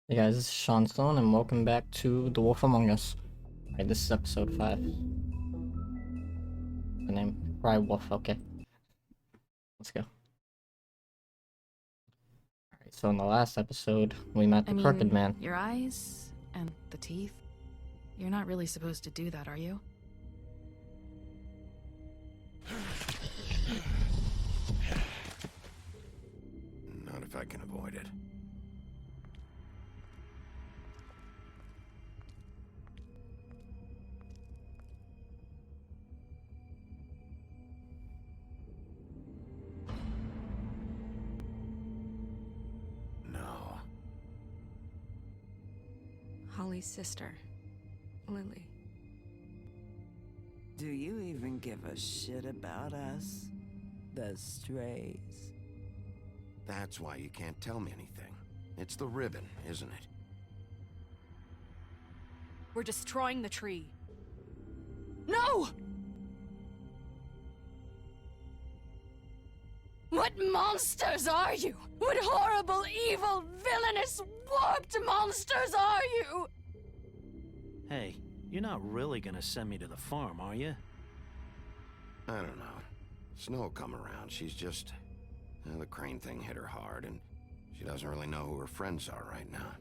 Hey guys, this is Shaun Slone, and welcome back to The Wolf Among Us. Alright, this is episode 5. The name? Cry Wolf, okay. Let's go. Alright, so in the last episode, we met the Crooked Man. Your eyes and the teeth. You're not really supposed to do that, are you? Not if I can avoid it. No. Holly's sister, Lily. Do you even give a shit about us? The strays. That's why you can't tell me anything. It's the ribbon, isn't it? We're destroying the tree. No! What monsters are you? What horrible, evil, villainous, warped monsters are you? Hey, you're not really gonna send me to the farm, are you? I don't know. Snow will come around. She's just... the crane thing hit her hard, and she doesn't really know who her friends are right now.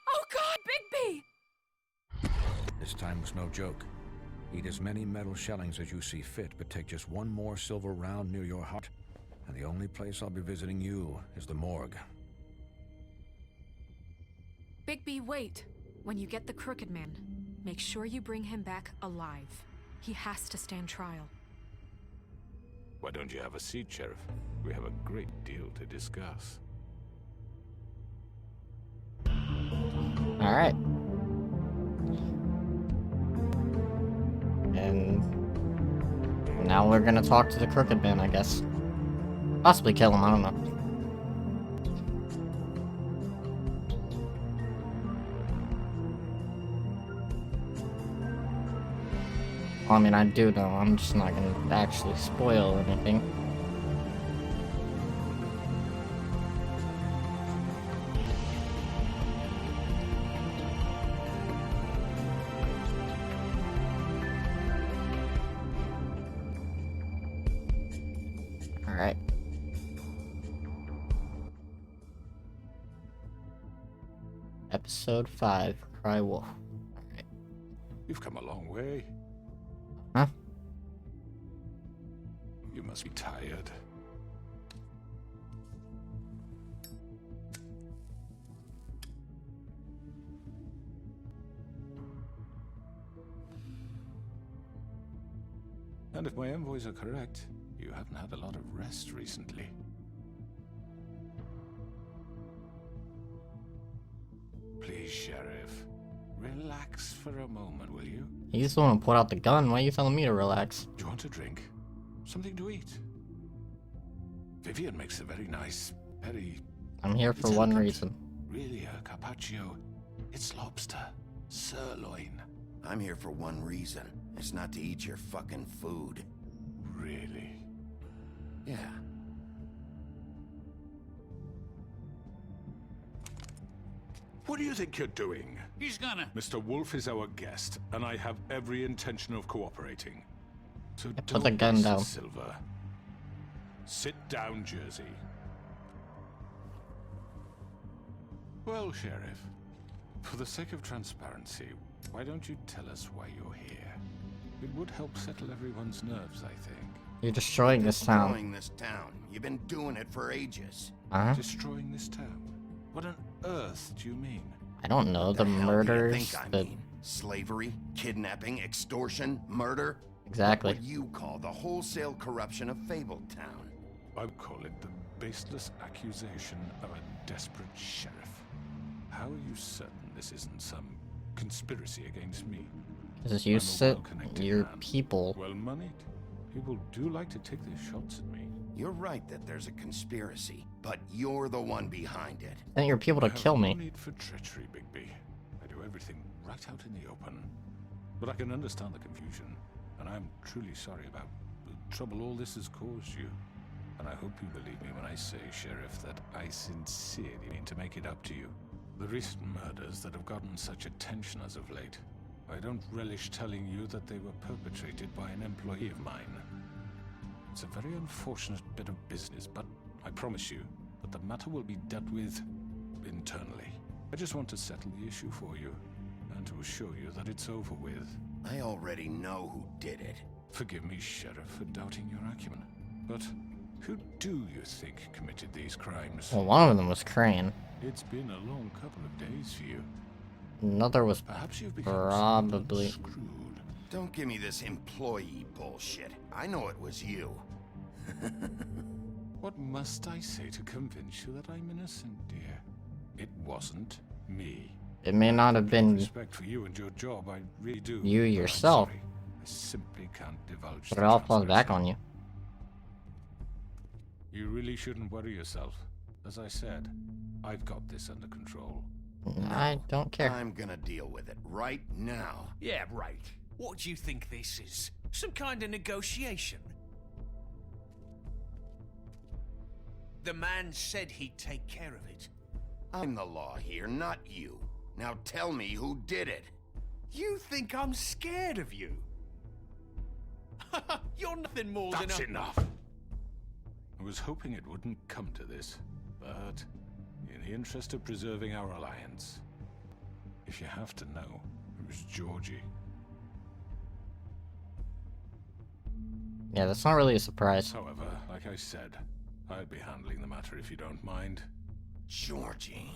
Oh God, Bigby! This time was no joke. Eat as many metal shellings as you see fit, but take just one more silver round near your heart, and the only place I'll be visiting you is the morgue. Bigby, wait. When you get the Crooked Man, make sure you bring him back alive. He has to stand trial. Why don't you have a seat, Sheriff? We have a great deal to discuss. Alright. And now we're gonna talk to the Crooked Man, I guess. Possibly kill him, I don't know. I mean, I do know, I'm just not gonna actually spoil anything. Alright. Episode 5, Cry Wolf. Alright. You've come a long way. Huh? You must be tired. And if my envoys are correct, you haven't had a lot of rest recently. Please, Sheriff, relax for a moment, will you? He's the one who pulled out the gun, why are you telling me to relax? Do you want a drink? Something to eat? Vivian makes a very nice, I'm here for It's one elegant. reason. really a carpaccio. It's lobster, sirloin. I'm here for one reason. It's not to eat your fucking food. Really? Yeah. What do you think you're doing? He's gonna... Mr. Wolf is our guest, and I have every intention of cooperating. So put the gun waste down. Silver. Sit down, Jersey. Well, Sheriff, for the sake of transparency, why don't you tell us why you're here? It would help settle everyone's nerves, I think. You're destroying this town. Destroying this town. You've been doing it for ages. Uh-huh. Destroying this town? What on earth do you mean? I don't know, What the hell do you murders, think I the... mean? Slavery, kidnapping, extortion, murder? Exactly. What you call the wholesale corruption of Fabletown. I call it the baseless accusation of a desperate sheriff. How are you certain this isn't some conspiracy against me? Because you I'm a sit well-connected your man. people. Well-moneyed. People do like to take their shots at me. You're right that there's a conspiracy, but you're the one behind it. Sent your people to I have kill no me. need for treachery, Bigby. I do everything right out in the open. But I can understand the confusion. and I'm truly sorry about the trouble all this has caused you. And I hope you believe me when I say, Sheriff, that I sincerely mean to make it up to you. The recent murders that have gotten such attention as of late, I don't relish telling you that they were perpetrated by an employee of mine. It's a very unfortunate bit of business, but I promise you that the matter will be dealt with internally. I just want to settle the issue for you, and to assure you that it's over with. I already know who did it. Forgive me, Sheriff, for doubting your acumen, but who do you think committed these crimes? Well, one of them was Crane. It's been a long couple of days for you. Another was Perhaps you've become probably... somewhat screwed. Don't give me this employee bullshit. I know it was you. What must I say to convince you that I'm innocent, dear? It wasn't me. It may not have been Respect for you and your job, I really do. you but I'm yourself, sorry. I simply can't divulge but the it all falls back transcription. on you. You really shouldn't worry yourself. As I said, I've got this under control. I don't care. I'm gonna deal with it right now. Yeah, right. What do you think this is? Some kind of negotiation? The man said he'd take care of it. I'm the law here, not you. Now tell me who did it. You think I'm scared of you? You're nothing more That's than a... enough! I was hoping it wouldn't come to this, but in the interest of preserving our alliance, if you have to know, it was Georgie. Yeah, that's not really a surprise. However, like I said, I'll be handling the matter if you don't mind. Georgie.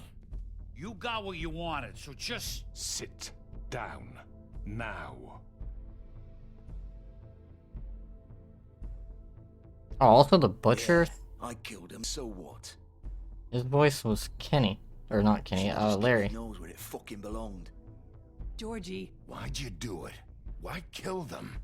You got what you wanted, so just... Sit down. Now. Oh, also the butcher, I killed him, so what? his voice was Kenny. Or not Kenny, Larry. knows where it fucking belonged. Georgie, Why'd you do it? Why kill them?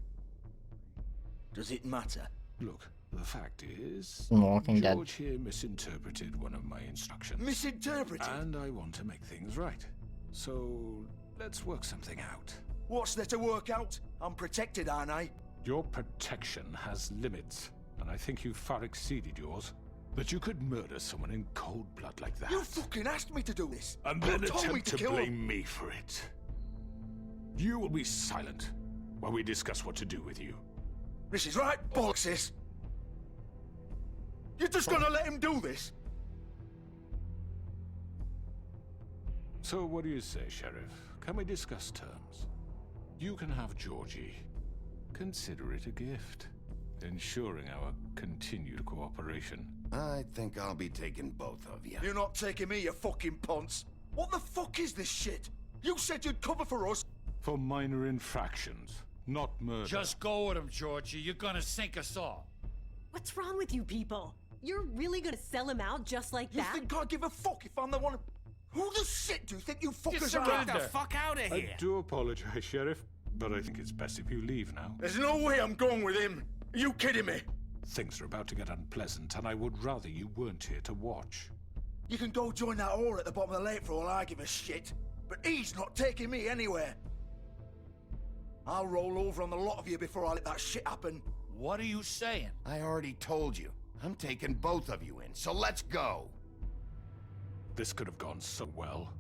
Does it matter? Look, the fact is, In Walking Dead. George here misinterpreted one of my instructions. Misinterpreted? And I want to make things right. So, let's work something out. What's there to work out? I'm protected, aren't I? Your protection has limits, and I think you've far exceeded yours. But you could murder someone in cold blood like that. You fucking asked me to do this. And You then told me attempt to kill blame him. me for it. You will be silent while we discuss what to do with you. This is right, bollocks this. You're just gonna let him do this? So what do you say, Sheriff? Can we discuss terms? You can have Georgie. Consider it a gift, ensuring our continued cooperation. I think I'll be taking both of you. You're not taking me, you fucking ponce. What the fuck is this shit? You said you'd cover for us. For minor infractions, not murder. Just go with him, Georgie. You're gonna sink us all. What's wrong with you people? You're really gonna sell him out just like You that? think I give a fuck if I'm the one? Who the shit do you think you fuckers surrender. are? Get the fuck out of I do apologize, Sheriff, but I think it's best if you leave now. There's no way I'm going with him. Are you kidding me? Things are about to get unpleasant, and I would rather you weren't here to watch. You can go join that whore at the bottom of the lake for all I give a shit. But he's not taking me anywhere. I'll roll over on the lot of you before I let that shit happen. What are you saying? I already told you. I'm taking both of you in, so let's go. This could have gone so well.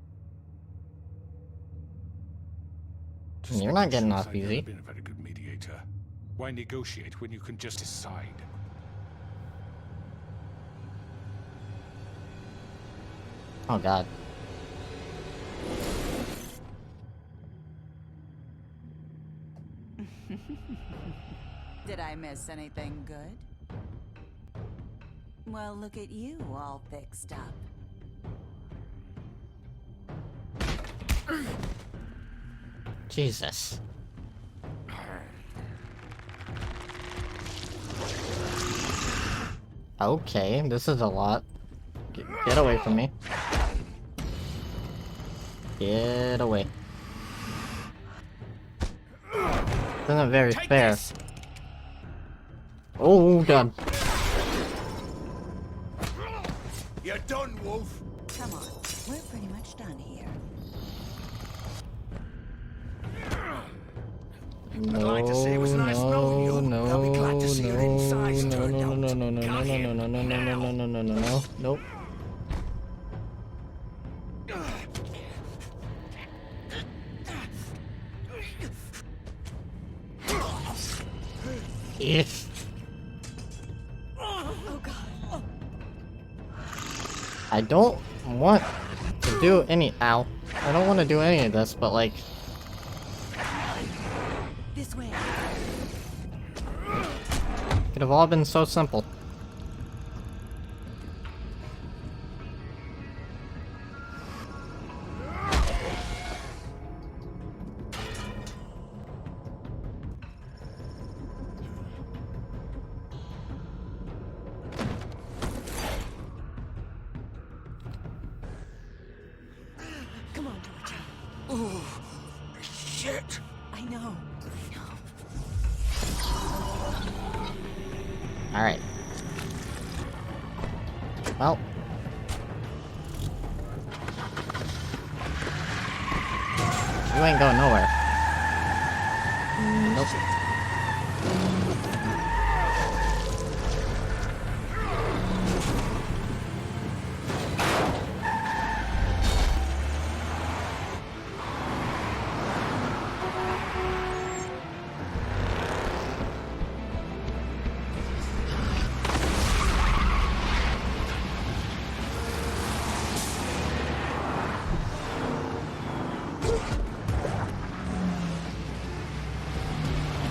You're not getting off I've easy. never been a very good mediator. Why negotiate when you can just decide? Oh god. did I miss anything good? Well, look at you, all fixed up. Jesus. Okay, this is a lot. Get away from me. Get away. This isn't very fair. Oh god. You're done, Wolf. Come on, we're pretty much done here. I'd like to say it was nice knowing you, but I'll be glad to see your insides turned out. Got him. Now. Nope. Yes. Oh god. I don't want to do any. Ow. I don't want to do any of this, but like. This way. Could have all been so simple. Come on, Georgie. Oh, shit. I know. Alright. Well. You ain't going nowhere. Nope.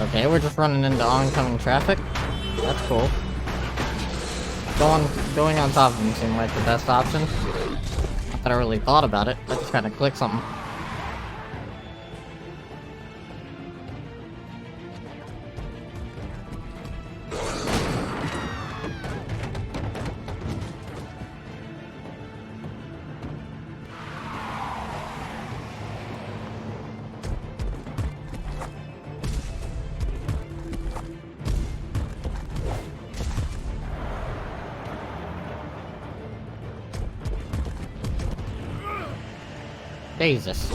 Okay, we're just running into oncoming traffic. That's cool. Going on top of him seemed like the best option. Not that I really thought about it. I just gotta click something. Jesus.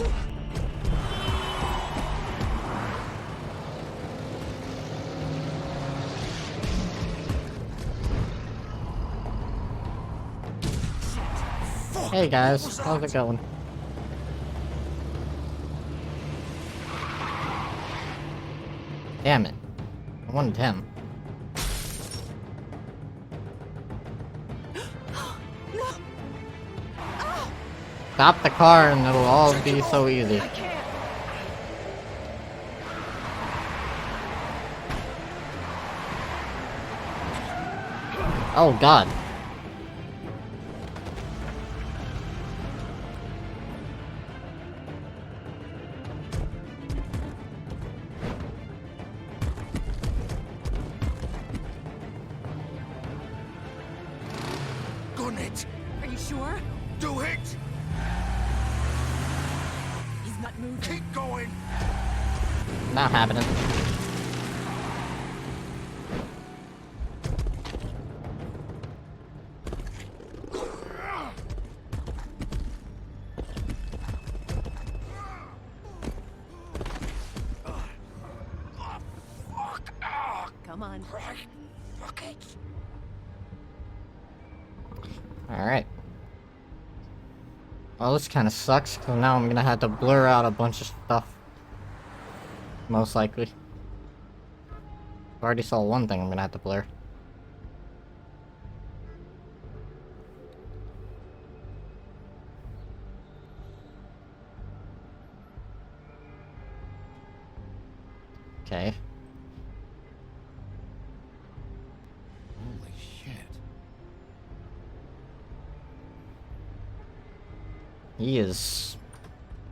Hey guys, how's it going? Damn it. I wanted him. Stop the car and it'll all be so easy. Oh god. Gun it. Are you sure? Do it. He's not moving. Keep going. Not happening. Come on. Fuck it. Alright. Well, this kind of sucks, because now I'm gonna have to blur out a bunch of stuff. Most likely. I already saw one thing I'm gonna have to blur. Okay. Holy shit. He is...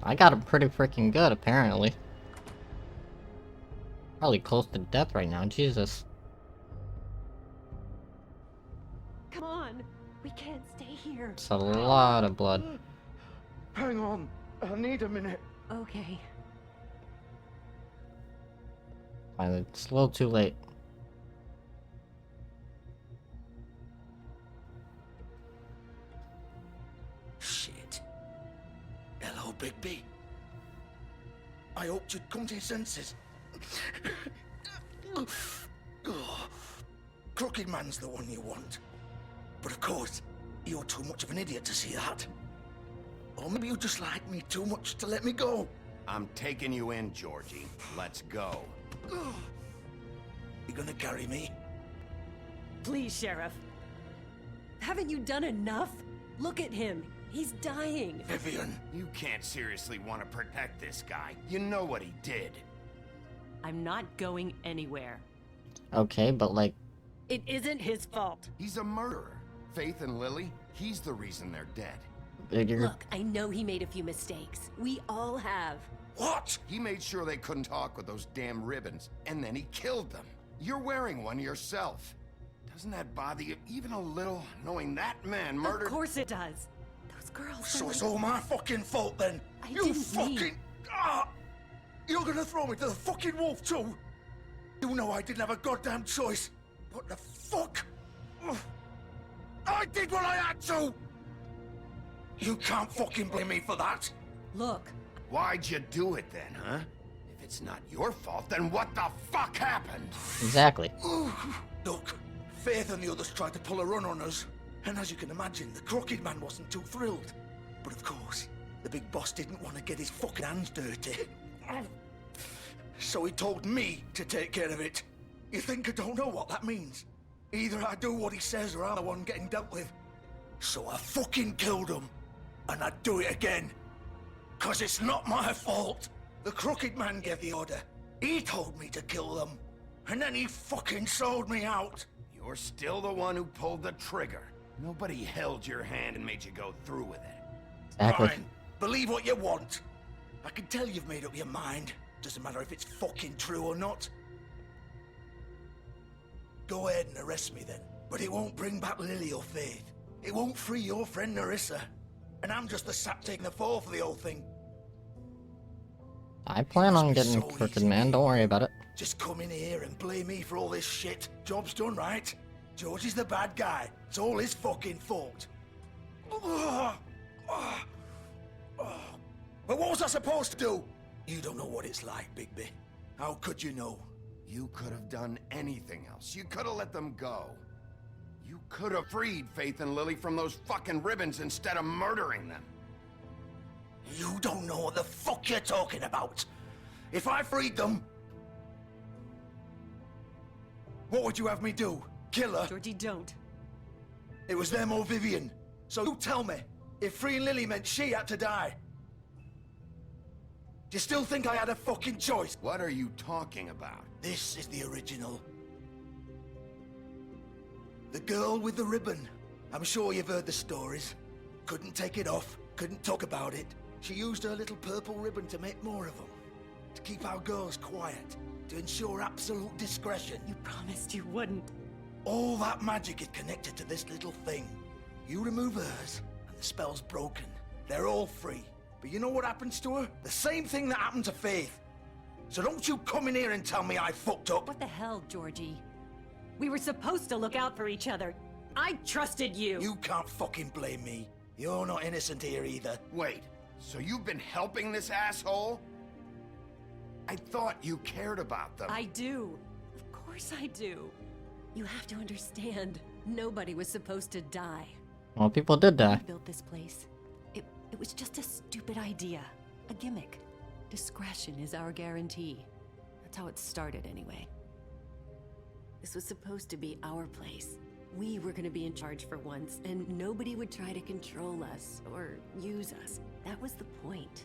I got him pretty freaking good, apparently. Probably close to death right now, Jesus. Come on. We can't stay here. It's a lot of blood. Hang on. I need a minute. Okay. It's a little too late. Shit. Hello, Bigby. I hoped you'd come to your senses. Crooked Man's the one you want. But of course, you're too much of an idiot to see that. Or maybe you just like me too much to let me go. I'm taking you in, Georgie. Let's go. You gonna carry me? Please, Sheriff. Haven't you done enough? Look at him. He's dying. Vivian. You can't seriously want to protect this guy. You know what he did. I'm not going anywhere. Okay, but like... It isn't his fault. He's a murderer. Faith and Lily, he's the reason they're dead. Look, I know he made a few mistakes. We all have. What? He made sure they couldn't talk with those damn ribbons, and then he killed them. You're wearing one yourself. Doesn't that bother you even a little, knowing that man murdered... Of course it does. Those girls... So it's all my fucking fault then? You fucking... You're gonna throw me to the fucking wolf too? You know I didn't have a goddamn choice. What the fuck? I did what I had to! You can't fucking blame me for that. Look. Why'd you do it then, huh? If it's not your fault, then what the fuck happened? Exactly. Look, Faith and the others tried to pull a run on us. And as you can imagine, the Crooked Man wasn't too thrilled. But of course, the big boss didn't want to get his fucking hands dirty. So he told me to take care of it. You think I don't know what that means? Either I do what he says or I'm the one getting dealt with. So I fucking killed him. And I'd do it again. 'Cause it's not my fault. The Crooked Man gave the order. He told me to kill them. And then he fucking sold me out. You're still the one who pulled the trigger. Nobody held your hand and made you go through with it. Exactly. Fine. Believe what you want. I can tell you've made up your mind. Doesn't matter if it's fucking true or not. Go ahead and arrest me then. But it won't bring back Lily or Faith. It won't free your friend Narissa. And I'm just the sap taking the fall for the whole thing. I plan on getting Crooked Man, don't worry about it. Just come in here and blame me for all this shit. Job's done, right? George is the bad guy. It's all his fucking fault. But what was I supposed to do? You don't know what it's like, Bigby. How could you know? You could have done anything else. You could have let them go. You could have freed Faith and Lily from those fucking ribbons instead of murdering them. You don't know what the fuck you're talking about. If I freed them... What would you have me do? Kill her? Georgie, don't. It was them or Vivian. So you tell me, if freeing Lily meant she had to die. Do you still think I had a fucking choice? What are you talking about? This is the original. The girl with the ribbon. I'm sure you've heard the stories. Couldn't take it off, couldn't talk about it. She used her little purple ribbon to make more of them. To keep our girls quiet. To ensure absolute discretion. You promised you wouldn't. All that magic is connected to this little thing. You remove hers, and the spell's broken. They're all free. But you know what happens to her? The same thing that happened to Faith. So don't you come in here and tell me I fucked up. What the hell, Georgie? We were supposed to look out for each other. I trusted you. You can't fucking blame me. You're not innocent here either. Wait, so you've been helping this asshole? I thought you cared about them. I do. Of course I do. You have to understand, nobody was supposed to die. Well, people did die. We built this place. It was just a stupid idea. A gimmick. Discretion is our guarantee. That's how it started anyway. This was supposed to be our place. We were gonna be in charge for once, and nobody would try to control us or use us. That was the point.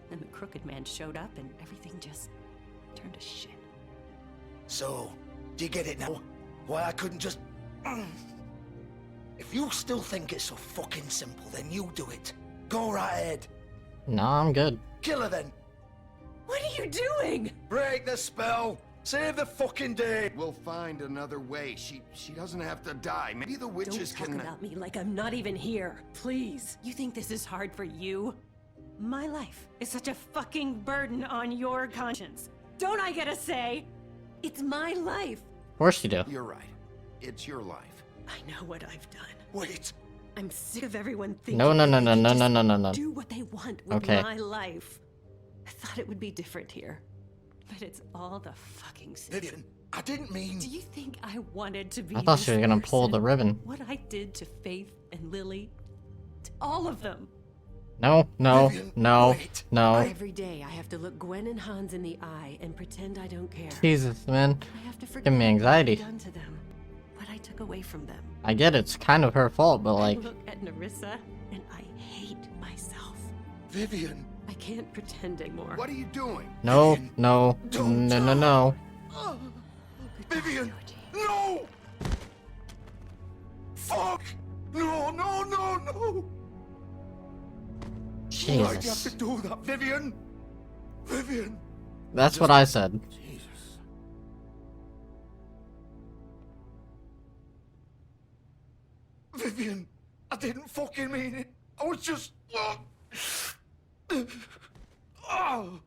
Then the Crooked Man showed up and everything just turned to shit. So, do you get it now? Why I couldn't just... If you still think it's so fucking simple, then you do it. Go right ahead. No, I'm good. Kill her then. What are you doing? Break the spell. Save the fucking day. We'll find another way. She doesn't have to die. Maybe the witches Don't can... talk about me like I'm not even here. Please. You think this is hard for you? My life is such a fucking burden on your conscience. Don't I get a say? It's my life. Of course you do. You're right. It's your life. I know what I've done. Wait. I'm sick of everyone thinking No. do what they want with Okay. my life. I thought it would be different here. But it's all the fucking same. Vivian, I didn't mean... Do you think I wanted to be I thought this she was gonna pull the person? ribbon. What I did to Faith and Lily, to all of them. No, no, Vivian, no, wait. no. Every day I have to look Gwen and Hans in the eye and pretend I don't care. Jesus, man. I have to forget Give me what anxiety. I've done to them, what I took away from them. I get it's kind of her fault, but like... I look at Nerissa and I hate myself. Vivian. I can't pretend anymore. What are you doing? No, Vivian, no, don't no, no, no. Vivian, no! Fuck! No, no, no, no! Why'd you have Jesus. to do that, Vivian? Vivian! That's what I said. Jesus. Vivian, I didn't fucking mean it. I was just... Oh.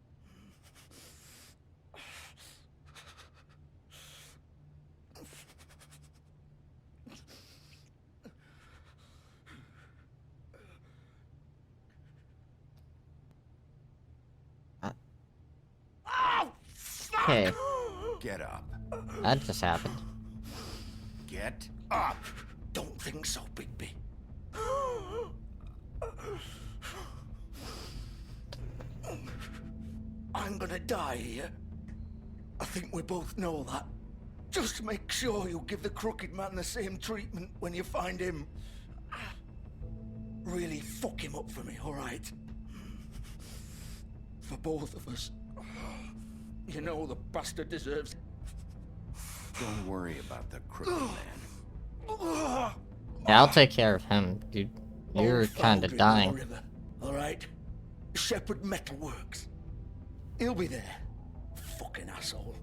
Okay, Get up. that just happened. Get up. Don't think so, Bigby. I'm gonna die here. I think we both know that. Just make sure you give the crooked man the same treatment when you find him. Really fuck him up for me, alright? For both of us. You know the bastard deserves... Don't worry about the crooked man. Yeah, I'll take care of him, dude. You're Old kinda foundry dying. down the river, alright? Shepherd Metalworks. He'll be there. Fucking asshole.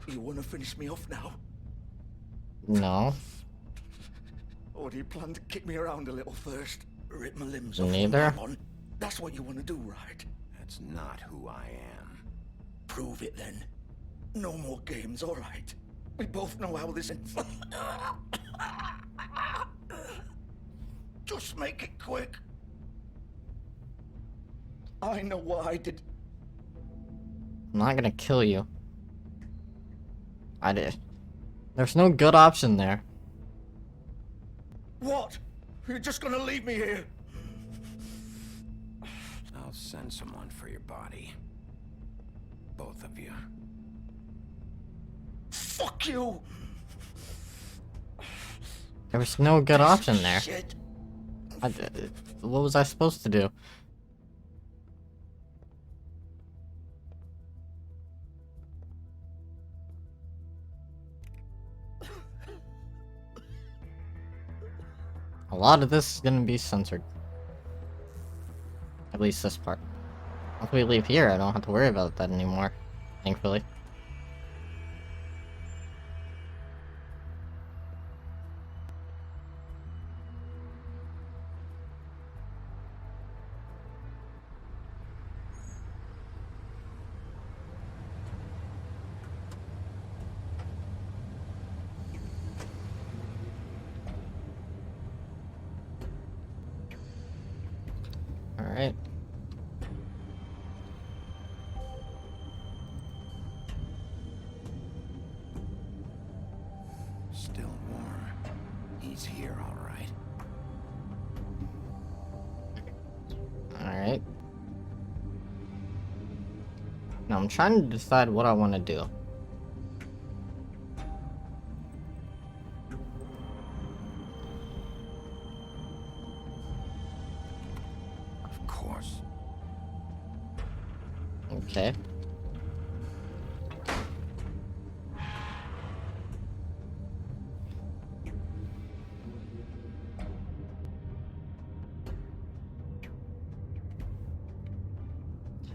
You wanna finish me off now? No, Or do you plan to kick me around a little first? Rip my limbs off? neither. Come on. That's what you wanna do, right? That's not who I am. Prove it then. No more games, alright? We both know how this ends. Just make it quick. I know what I did. I'm not gonna kill you. I did. There's no good option there. What? You're just gonna leave me here? I'll send someone for your body. Both of you. Fuck you! There was no good option there. Shit. What was I supposed to do? A lot of this is gonna be censored. At least this part. Once we leave here, I don't have to worry about that anymore. Thankfully. Alright. Still warm. He's here, all right. Alright. Now I'm trying to decide what I want to do. Of course. Okay.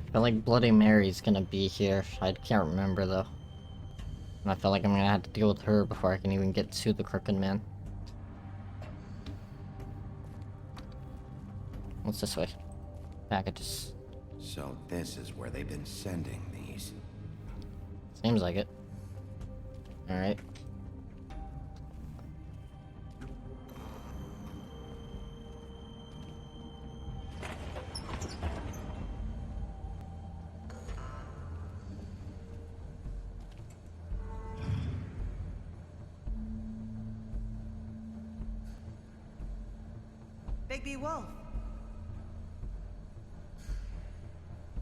I feel like Bloody Mary's gonna be here. I can't remember though. And I feel like I'm gonna have to deal with her before I can even get to the Crooked Man. What's this way? Packages. So this is where they've been sending these. Seems like it. Alright. Bigby Wolf.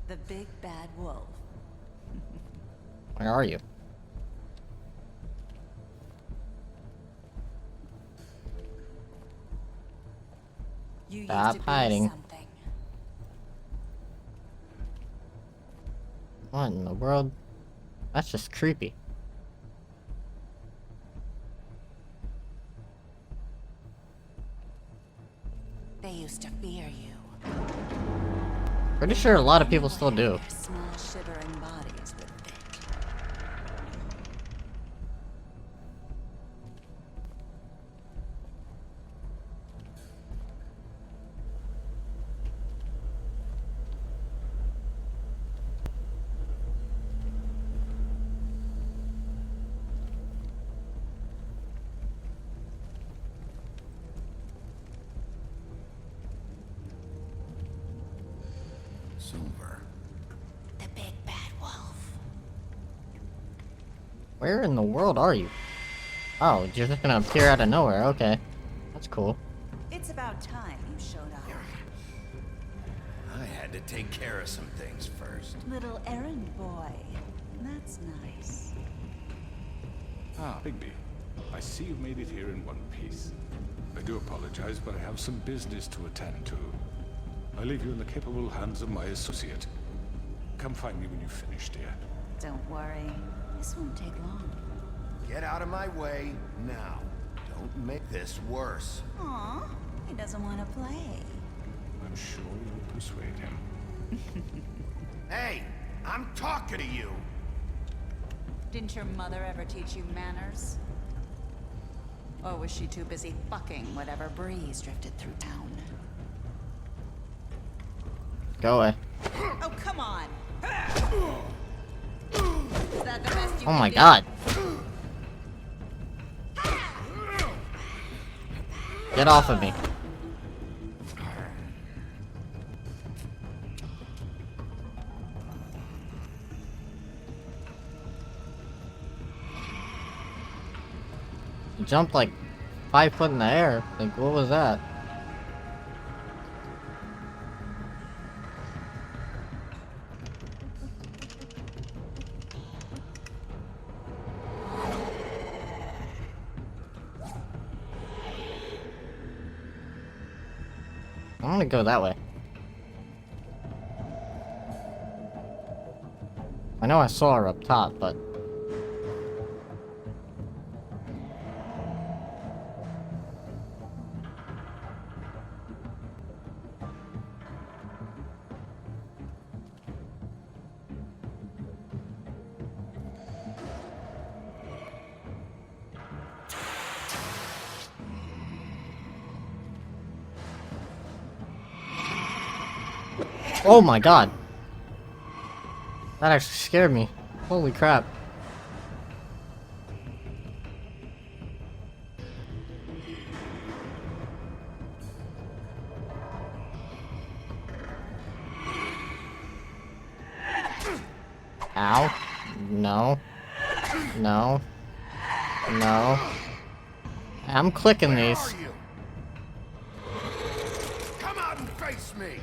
The big bad wolf. Where are you? You used Stop to be hiding. something. What in the world? That's just creepy. They used to fear you. Pretty sure a lot of people still do. Their small shivering bodies would fit. Silver. The big bad wolf. Where in the world are you? Oh, you're just gonna appear out of nowhere. Okay. That's cool. It's about time you showed up. I had to take care of some things first. Little errand boy. That's nice. Ah, Bigby. I see you've made it here in one piece. I do apologize, but I have some business to attend to. I leave you in the capable hands of my associate. Come find me when you've finished, dear. Don't worry. This won't take long. Get out of my way now. Don't make this worse. Aw, he doesn't want to play. I'm sure you'll persuade him. Hey, I'm talking to you. Didn't your mother ever teach you manners? Or was she too busy fucking whatever breeze drifted through town? Go away. Oh, come on! Is that the best you Oh can my do? god. Get off of me. You jumped like 5 foot in the air. Like, what was that? I'm gonna go that way. I know I saw her up top, but... Oh my god! That actually scared me. Holy crap. Ow. No. No. No. I'm clicking Where these. are you? Come out and face me.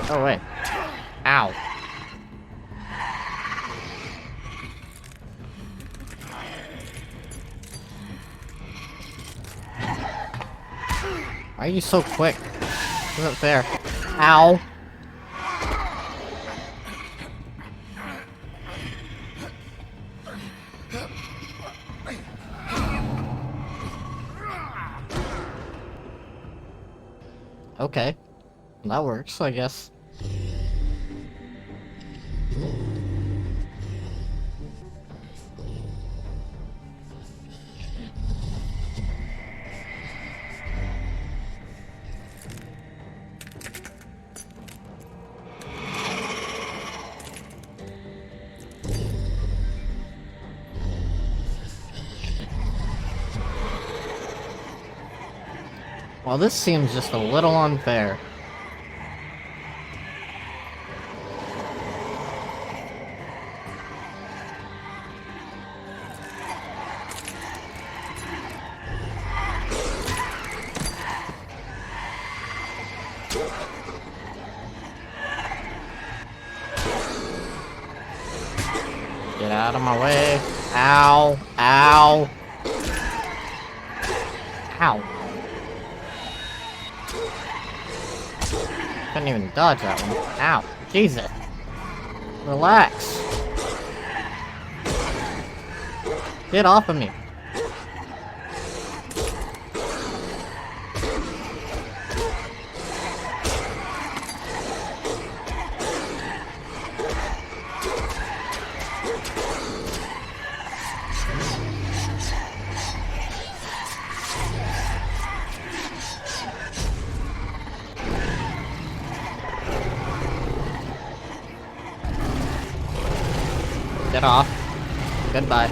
Oh wait. Ow. Why are you so quick? Isn't fair. Ow. Okay. That works, I guess. Well, this seems just a little unfair. Get out of my way. Ow. Ow. Ow. Couldn't even dodge that one. Ow. Jesus. Relax. Get off of me. Get off. Goodbye.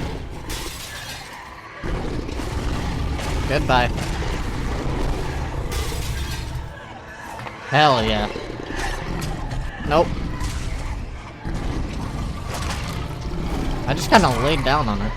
Goodbye. Hell yeah. Nope. I just kinda laid down on her.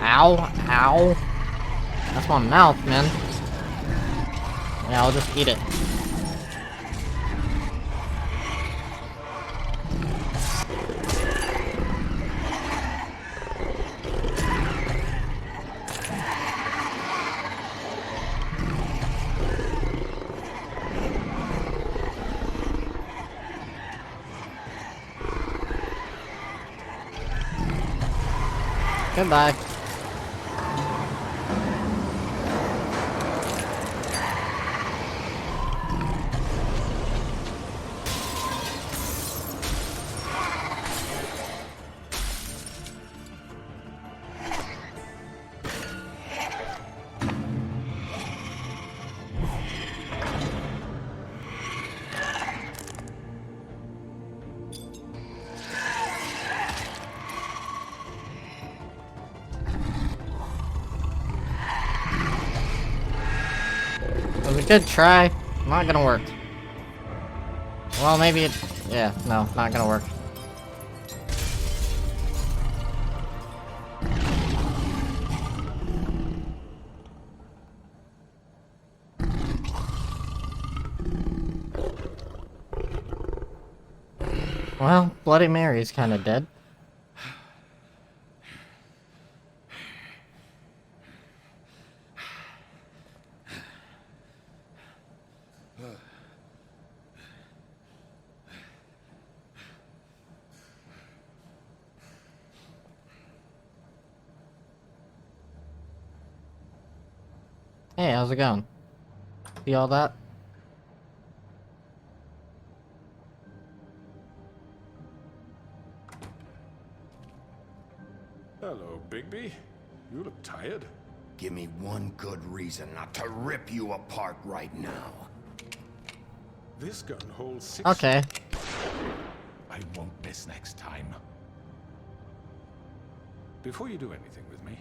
Ow, ow. That's my mouth, man. Yeah, I'll just eat it. Goodbye. It was a good try. Not gonna work. Well, maybe it... Yeah, no, not gonna work. Well, Bloody Mary's kinda dead. Hey, how's it going? See all that? Hello, Bigby. You look tired. Give me one good reason not to rip you apart right now. This gun holds 6... Okay. I won't miss next time. Before you do anything with me,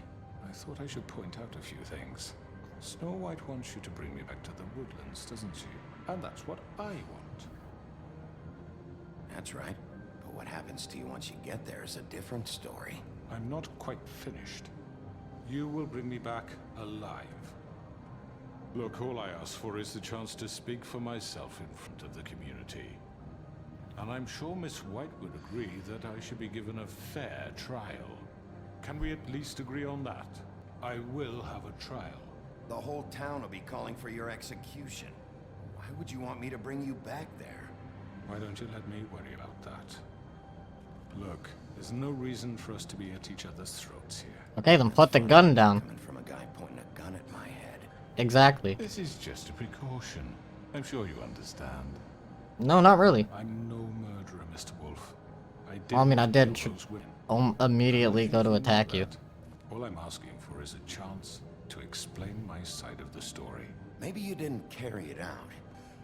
I thought I should point out a few things. Snow White wants you to bring me back to the woodlands, doesn't she? And that's what I want. That's right. But what happens to you once you get there is a different story. I'm not quite finished. You will bring me back alive. Look, all I ask for is the chance to speak for myself in front of the community. And I'm sure Miss White would agree that I should be given a fair trial. Can we at least agree on that? I will have a trial. The whole town will be calling for your execution. Why would you want me to bring you back there? Why don't you let me worry about that? Look, there's no reason for us to be at each other's throats here. Okay, then put the gun down. Coming from a guy pointing a gun at my head. Exactly. This is just a precaution. I'm sure you understand. No, not really. I'm no murderer, Mr. Wolf. Well, I mean, I did immediately go to attack you. All I'm asking for is a chance to explain my side of the story. Maybe you didn't carry it out,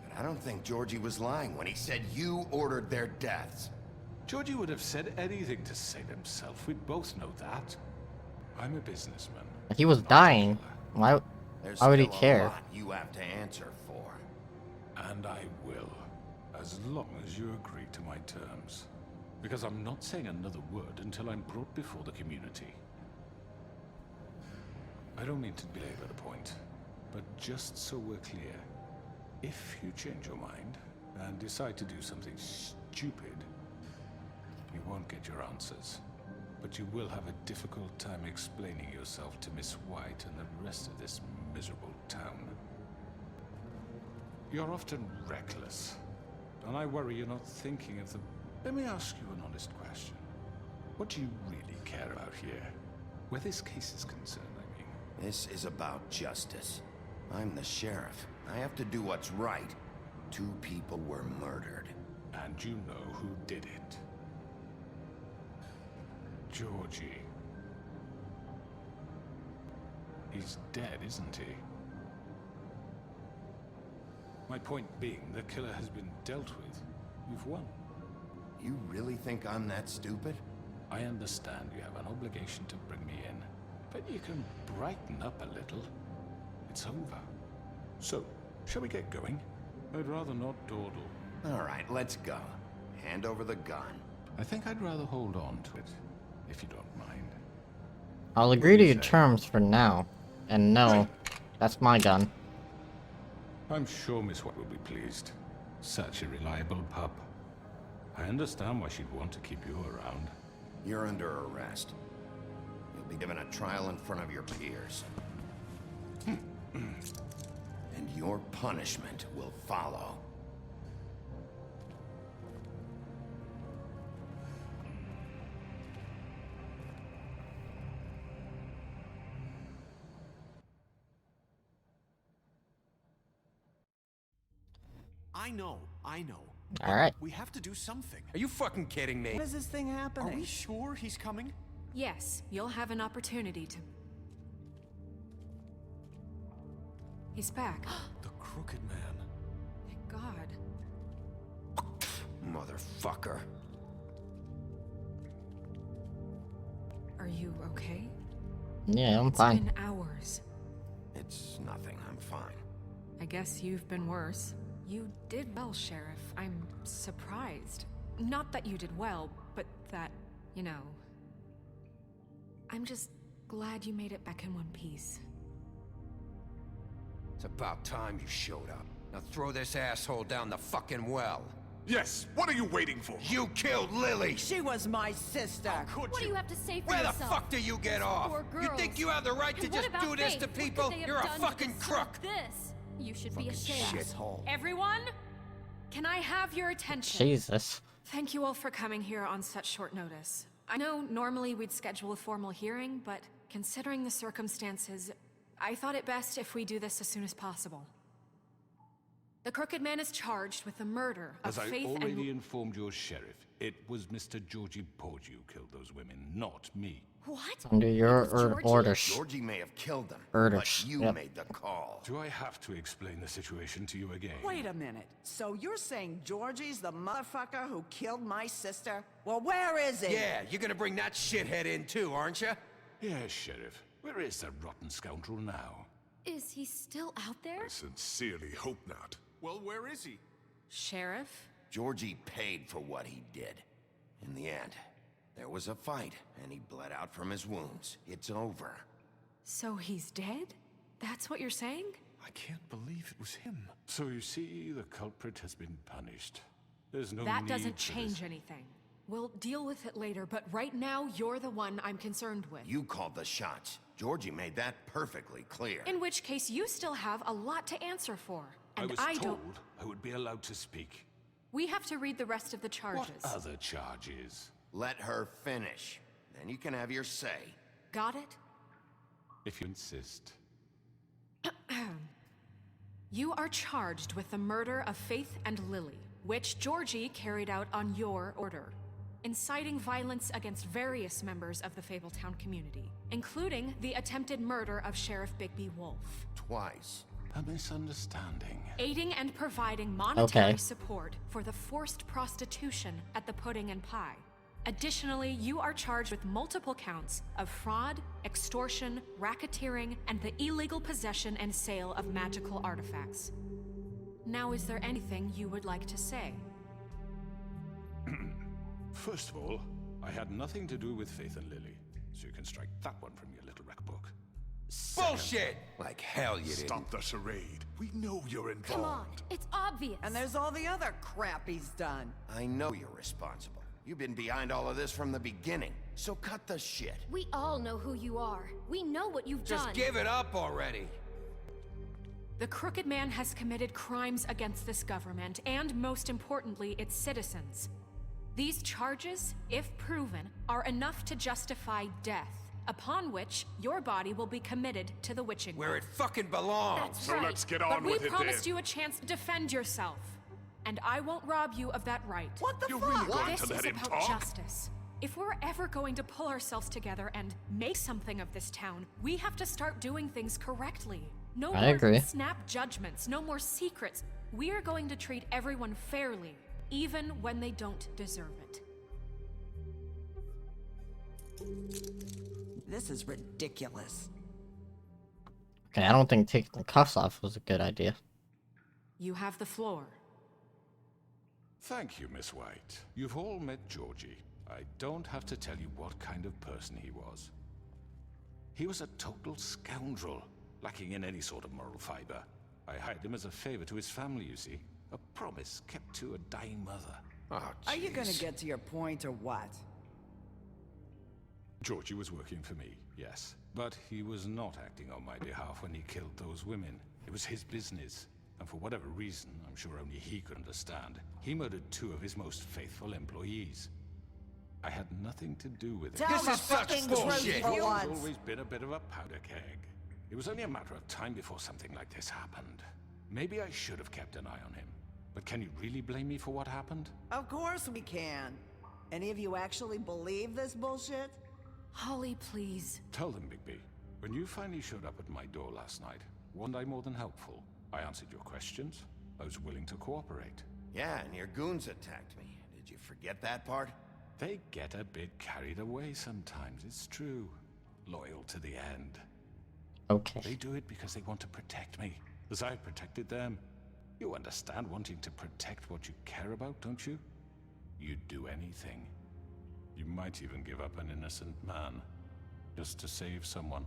but I don't think Georgie was lying when he said you ordered their deaths. Georgie would have said anything to save himself. We both know that. I'm a businessman. He was dying. Why would he care? A lot you have to answer for. And I will, as long as you agree to my terms. Because I'm not saying another word until I'm brought before the community. I don't mean to belabor the point, but just so we're clear, if you change your mind and decide to do something stupid, you won't get your answers. But you will have a difficult time explaining yourself to Miss White and the rest of this miserable town. You're often reckless, and I worry you're not thinking of the... Let me ask you an honest question. What do you really care about here? Where this case is concerned, I mean. This is about justice. I'm the sheriff. I have to do what's right. 2 people were murdered. And you know who did it. Georgie. He's dead, isn't he? My point being, the killer has been dealt with. You've won. You really think I'm that stupid? I understand you have an obligation to bring me in, but you can brighten up a little. It's over. So, shall we get going? I'd rather not dawdle. All right, let's go. Hand over the gun. I think I'd rather hold on to it, if you don't mind. I'll agree to your terms for now. And no, that's my gun. I'm sure Miss White will be pleased. Such a reliable pup. I understand why she'd want to keep you around. You're under arrest. You'll be given a trial in front of your peers. And your punishment will follow. I know. All right. We have to do something. Are you fucking kidding me? When is this thing happening? Are we sure he's coming? Yes, you'll have an opportunity to... He's back. The Crooked Man. Thank God. Motherfucker. Are you okay? Yeah, I'm fine. It's been hours. It's nothing. I'm fine. I guess you've been worse. You did well, Sheriff. I'm surprised. Not that you did well, but that, you know... I'm just glad you made it back in one piece. It's about time you showed up. Now throw this asshole down the fucking well. Yes, what are you waiting for? You killed Lily! She was my sister. What do you have to say for Where yourself? the fuck do you get off? You think you have the right to just do this to people? You're a fucking crook! This? You should be ashamed. Shithole. Everyone, can I have your attention? Jesus. Thank you all for coming here on such short notice. I know normally we'd schedule a formal hearing, but considering the circumstances, I thought it best if we do this as soon as possible. The Crooked Man is charged with the murder of As Faith I and... already informed your sheriff, it was Mr. Georgie Porgy who killed those women, not me. What? Under your orders. Georgie may have killed them, Orders. but you Yep. made the call. Do I have to explain the situation to you again? Wait a minute. So you're saying Georgie's the motherfucker who killed my sister? Well, where is he? Yeah, you're gonna bring that shithead in too, aren't you? Yes, Sheriff. Where is that rotten scoundrel now? Is he still out there? I sincerely hope not. Well, where is he? Sheriff? Georgie paid for what he did. In the end, there was a fight, and he bled out from his wounds. It's over. So he's dead? That's what you're saying? I can't believe it was him. So you see, the culprit has been punished. There's no That need doesn't for change this. anything. We'll deal with it later, but right now, you're the one I'm concerned with. You called the shots. Georgie made that perfectly clear. In which case, you still have a lot to answer for. And I was don't... told I would be allowed to speak. We have to read the rest of the charges. What other charges? Let her finish. Then you can have your say. Got it? If you insist. You are charged with the murder of Faith and Lily, which Georgie carried out on your order. inciting violence against various members of the Fabletown community, including the attempted murder of Sheriff Bigby Wolf. Twice. A misunderstanding. Aiding and providing monetary support for the forced prostitution at the Pudding and Pie. Additionally, you are charged with multiple counts of fraud, extortion, racketeering, and the illegal possession and sale of magical artifacts. Now, is there anything you would like to say? First of all, I had nothing to do with Faith and Lily, so you can strike that one from your little rec book. Bullshit! Like hell you didn't. Stop the charade. We know you're involved. Come on, it's obvious. And there's all the other crap he's done. I know you're responsible. You've been behind all of this from the beginning, so cut the shit. We all know who you are. We know what you've done. Just give it up already. The Crooked Man has committed crimes against this government and, most importantly, its citizens. These charges, if proven, are enough to justify death, upon which your body will be committed to the witching. Where it fucking belongs. That's So right. let's get on but with we it promised then. you a chance to defend yourself. And I won't rob you of that right. What the You're fuck? really going This to let is him about talk? justice. If we're ever going to pull ourselves together and make something of this town, we have to start doing things correctly. No I more agree. snap judgments, no more secrets. We are going to treat everyone fairly, even when they don't deserve it. This is ridiculous. Okay, I don't think taking the cuffs off was a good idea. You have the floor. Thank you, Miss White. You've all met Georgie. I don't have to tell you what kind of person he was. He was a total scoundrel, lacking in any sort of moral fiber. I hired him as a favor to his family, you see. A promise kept to a dying mother. Oh, Are you gonna jeez. get to your point or what? Georgie was working for me, yes. But he was not acting on my behalf when he killed those women. It was his business. And for whatever reason, I'm sure only he could understand, he murdered 2 of his most faithful employees. I had nothing to do with it. Tell the fucking truth for He's once. always been a bit of a powder keg. It was only a matter of time before something like this happened. Maybe I should have kept an eye on him. But can you really blame me for what happened? Of course we can. Any of you actually believe this bullshit? Holly, please. Tell them, Bigby. When you finally showed up at my door last night, wasn't I more than helpful? I answered your questions. I was willing to cooperate. Yeah, and your goons attacked me. Did you forget that part? They get a bit carried away sometimes, it's true. Loyal to the end. Okay. They do it because they want to protect me, as I protected them. You understand wanting to protect what you care about, don't you? You'd do anything. You might even give up an innocent man, just to save someone.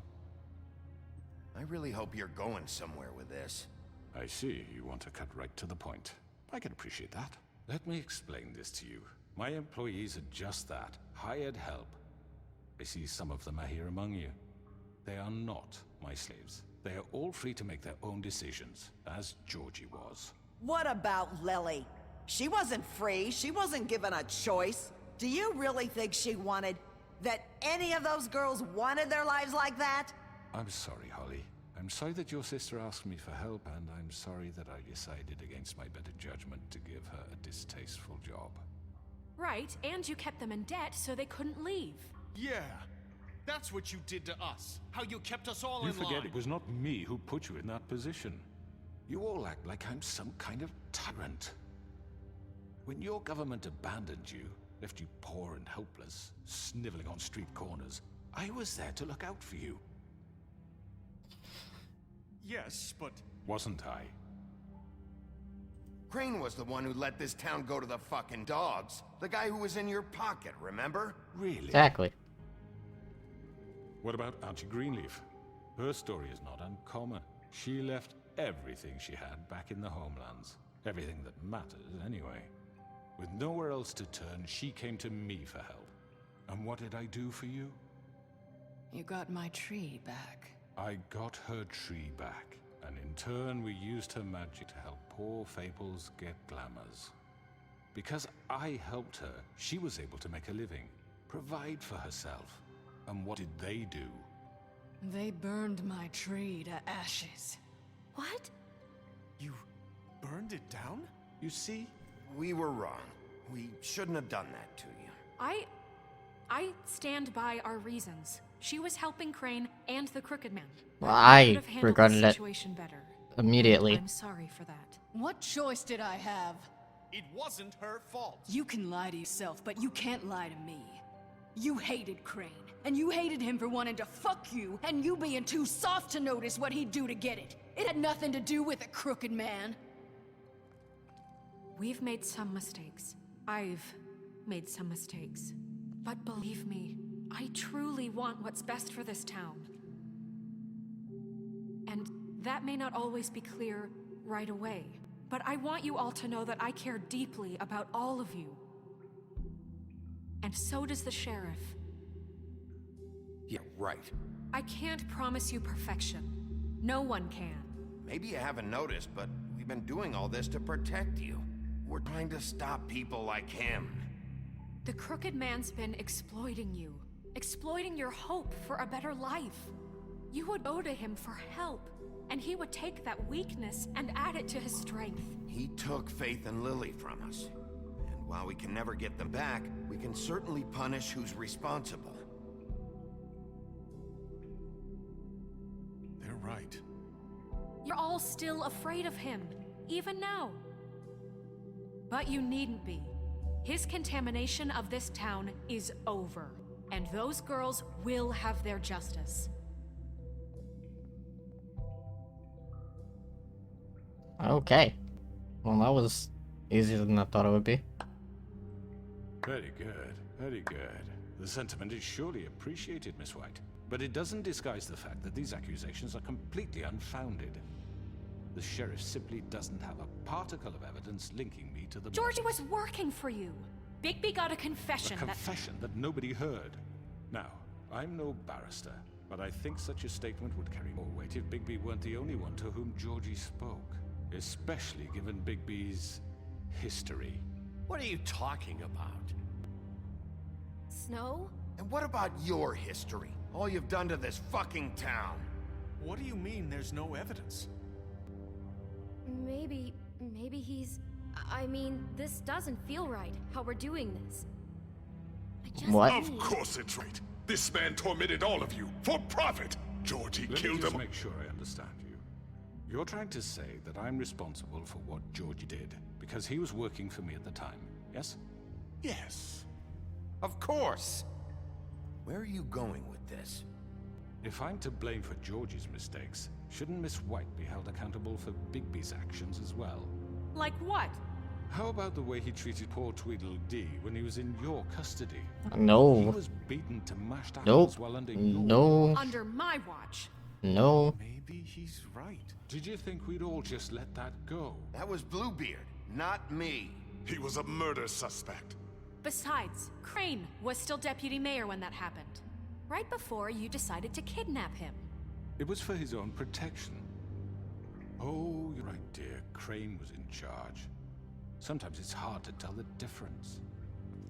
I really hope you're going somewhere with this. I see, you want to cut right to the point. I can appreciate that. Let me explain this to you. My employees are just that, hired help. I see some of them are here among you. They are not my slaves. They are all free to make their own decisions, as Georgie was. What about Lily? She wasn't free. She wasn't given a choice. Do you really think she wanted... that any of those girls wanted their lives like that? I'm sorry, Holly. I'm sorry that your sister asked me for help, and I'm sorry that I decided against my better judgment to give her a distasteful job. Right, and you kept them in debt so they couldn't leave. Yeah, that's what you did to us. How you kept us all You in forget line. it was not me who put you in that position. You all act like I'm some kind of tyrant. When your government abandoned you, left you poor and helpless, sniveling on street corners, I was there to look out for you. Yes, but... Wasn't I? Crane was the one who let this town go to the fucking dogs. The guy who was in your pocket, remember? Really? Exactly. What about Auntie Greenleaf? Her story is not uncommon. She left everything she had back in the homelands. Everything that matters, anyway. With nowhere else to turn, she came to me for help. And what did I do for you? You got my tree back. I got her tree back, and in turn we used her magic to help poor Fables get glamours. Because I helped her, she was able to make a living, provide for herself. And what did they do? They burned my tree to ashes. What? You burned it down? You see? We were wrong. We shouldn't have done that to you. I stand by our reasons. She was helping Crane and the Crooked Man. Well, I could have handled the regretted it situation better. immediately. I'm sorry for that. What choice did I have? It wasn't her fault. You can lie to yourself, but you can't lie to me. You hated Crane, and you hated him for wanting to fuck you, and you being too soft to notice what he'd do to get it. It had nothing to do with a Crooked Man. We've made some mistakes. I've made some mistakes. But believe me, I truly want what's best for this town. And that may not always be clear right away, but I want you all to know that I care deeply about all of you. And so does the sheriff. Yeah, right. I can't promise you perfection. No one can. Maybe you haven't noticed, but we've been doing all this to protect you. We're trying to stop people like him. The Crooked Man's been exploiting you. Exploiting your hope for a better life. You would go to him for help, and he would take that weakness and add it to his strength. He took Faith and Lily from us. And while we can never get them back, we can certainly punish who's responsible. They're right. You're all still afraid of him, even now. But you needn't be. His contamination of this town is over, and those girls will have their justice. Okay. Well, that was easier than I thought it would be. Very good, very good. The sentiment is surely appreciated, Miss White. But it doesn't disguise the fact that these accusations are completely unfounded. The sheriff simply doesn't have a particle of evidence linking me to the... Georgie was working for you. Bigby got a confession. A confession that nobody heard. Now, I'm no barrister, but I think such a statement would carry more weight if Bigby weren't the only one to whom Georgie spoke. Especially given Bigby's history. What are you talking about? Snow? And what about your history? All you've done to this fucking town. What do you mean there's no evidence? Maybe he's... I mean, this doesn't feel right, how we're doing this. What? Of course it's right. This man tormented all of you for profit. Georgie killed Let me him. make sure I understand you. You're trying to say that I'm responsible for what Georgie did because he was working for me at the time, yes? Yes. Of course. Where are you going with this? If I'm to blame for Georgie's mistakes, shouldn't Miss White be held accountable for Bigby's actions as well? Like what? How about the way he treated poor Tweedledee when he was in your custody? No. He was beaten to mashed Nope. apples while under your... No. Under my watch. No. Maybe he's right. Did you think we'd all just let that go? That was Bluebeard, not me. He was a murder suspect. Besides, Crane was still deputy mayor when that happened. Right before you decided to kidnap him. It was for his own protection. Oh, you're right, dear. Crane was in charge. Sometimes it's hard to tell the difference.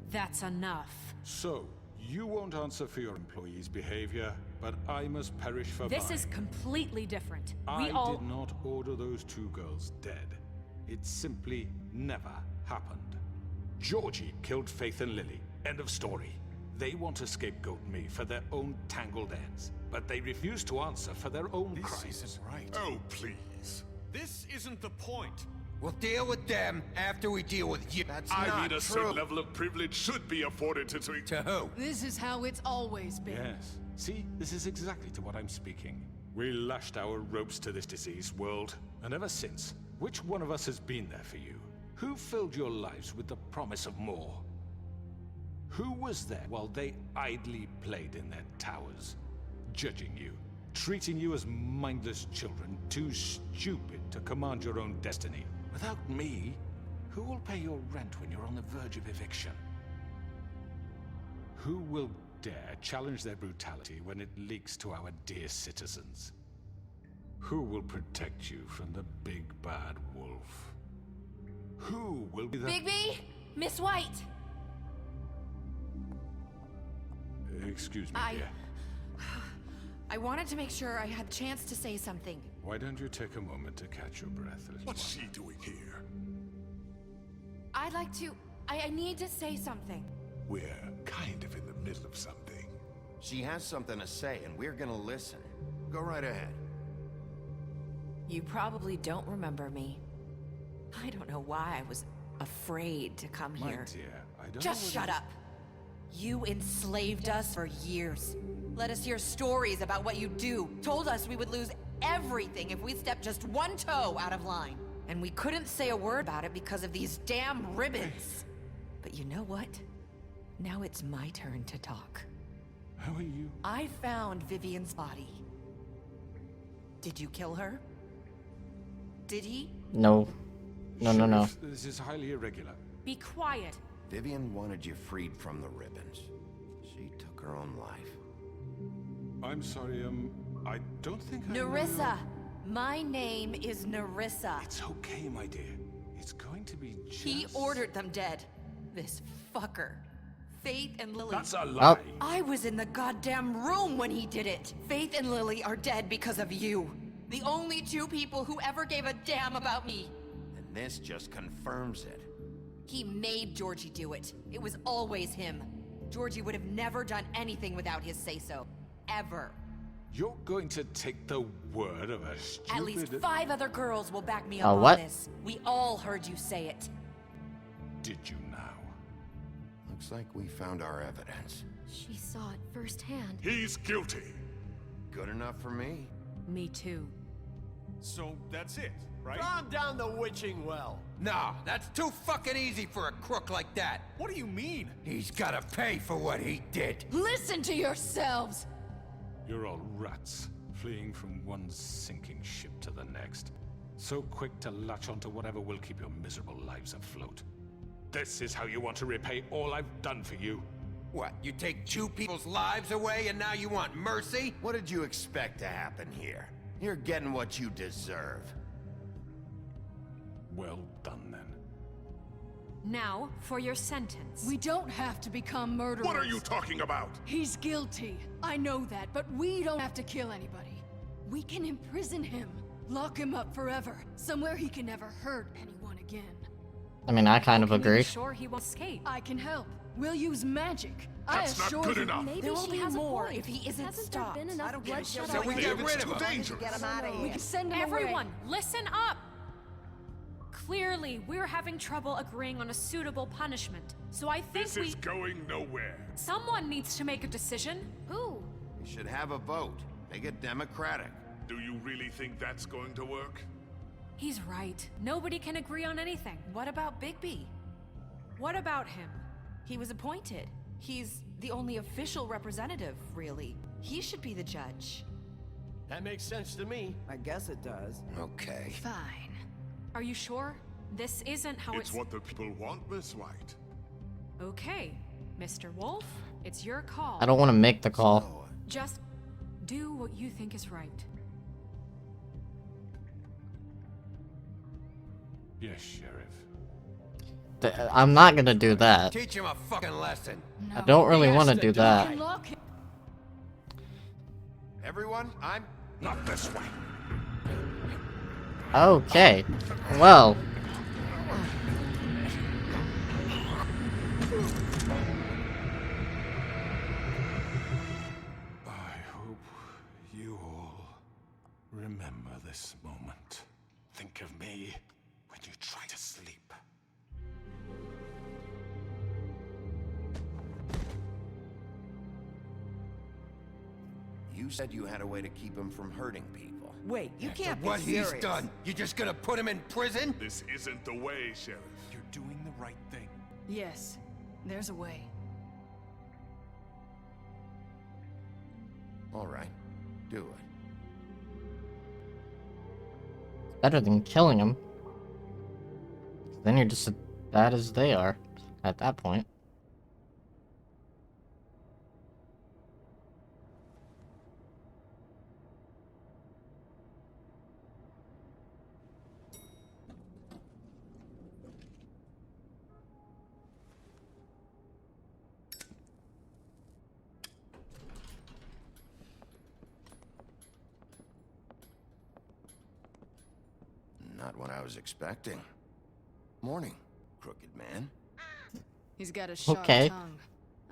That's enough. So, you won't answer for your employees' behavior, but I must perish for This mine. is completely different. I did not order those two girls dead. It simply never happened. Georgie killed Faith and Lily. End of story. They want to scapegoat me for their own tangled ends, but they refuse to answer for their own crimes. This isn't right. Oh, please. This isn't the point. We'll deal with them after we deal with you. That's I not mean, a true. certain level of privilege should be afforded to... To who? This is how it's always been. Yes. See, this is exactly to what I'm speaking. We lashed our ropes to this diseased world, and ever since, which one of us has been there for you? Who filled your lives with the promise of more? Who was there while they idly played in their towers, judging you, treating you as mindless children, too stupid to command your own destiny? Without me, who will pay your rent when you're on the verge of eviction? Who will dare challenge their brutality when it leaks to our dear citizens? Who will protect you from the big bad wolf? Who will be the... Bigby! Miss White! Excuse me, dear. I wanted to make sure I had a chance to say something. Why don't you take a moment to catch your breath, little What's one? she doing here? I'd like to... I need to say something. We're kind of in the middle of something. She has something to say, and we're gonna listen. Go right ahead. You probably don't remember me. I don't know why I was afraid to come My here. dear, I don't Just know shut up. You enslaved us for years. Let us hear stories about what you do. Told us we would lose everything if we stepped just one toe out of line. And we couldn't say a word about it because of these damn ribbons. But you know what? Now it's my turn to talk. How are you? I found Vivian's body. Did you kill her? Did he? No. No, no, no. Sheriff, this is highly irregular. Be quiet. Vivian wanted you freed from the ribbons. She took her own life. I'm sorry, I don't think I know Nerissa! My name is Nerissa. It's okay, my dear. It's going to be just... He ordered them dead. This fucker. Faith and Lily. That's a lie. Oh. I was in the goddamn room when he did it. Faith and Lily are dead because of you. The only two people who ever gave a damn about me. And this just confirms it. He made Georgie do it. It was always him. Georgie would have never done anything without his say-so. Ever. You're going to take the word of a stupid... At least 5 other girls will back me A up what? on this. We all heard you say it. Did you now? Looks like we found our evidence. She saw it firsthand. He's guilty. Good enough for me. Me too. So that's it, right? Calm down the witching well. No, that's too fucking easy for a crook like that. What do you mean? He's gotta pay for what he did. Listen to yourselves! You're all rats, fleeing from one sinking ship to the next. So quick to latch onto whatever will keep your miserable lives afloat. This is how you want to repay all I've done for you. What, you take 2 people's lives away and now you want mercy? What did you expect to happen here? You're getting what you deserve. Well done, then. Now, for your sentence. We don't have to become murderers. What are you talking about? He's guilty. I know that, but we don't have to kill anybody. We can imprison him. Lock him up forever. Somewhere he can never hurt anyone again. I mean, I kind of Can you be agree. sure he will escape? I can help. We'll use magic. That's I not assure good you. enough. Maybe There will she be has more a point. if he isn't Hasn't stopped. there been enough bloodshed So we already? get rid of him. Dangerous. Get him out of We here. can send him Everyone, away. listen up! Clearly, we're having trouble agreeing on a suitable punishment. So I think This is going nowhere. someone needs to make a decision. Who? We should have a vote. Make it democratic. Do you really think that's going to work? He's right. Nobody can agree on anything. What about Bigby? What about him? He was appointed. He's the only official representative, really. He should be the judge. That makes sense to me. I guess it does. Okay. Fine. Are you sure? This isn't how It's what the people want, Miss White. Okay, Mr. Wolf, it's your call. I don't want to make the call. Just do what you think is right. Yes, Sheriff. I'm not gonna do that. Teach him a fucking lesson. I don't really want to do that. Everyone, I'm... Not this way. Okay. Well. I hope you all remember this moment. Think of me when you try to sleep. You said you had a way to keep him from hurting people. Wait, you can't be What serious. he's done, you just gonna put him in prison? This isn't the way, Sheriff. You're doing the right thing. Yes, there's a way. All right, do it. Better than killing him. Then you're just as bad as they are at that point. Not what I was expecting. Morning, crooked man. He's got a sharp Okay. tongue.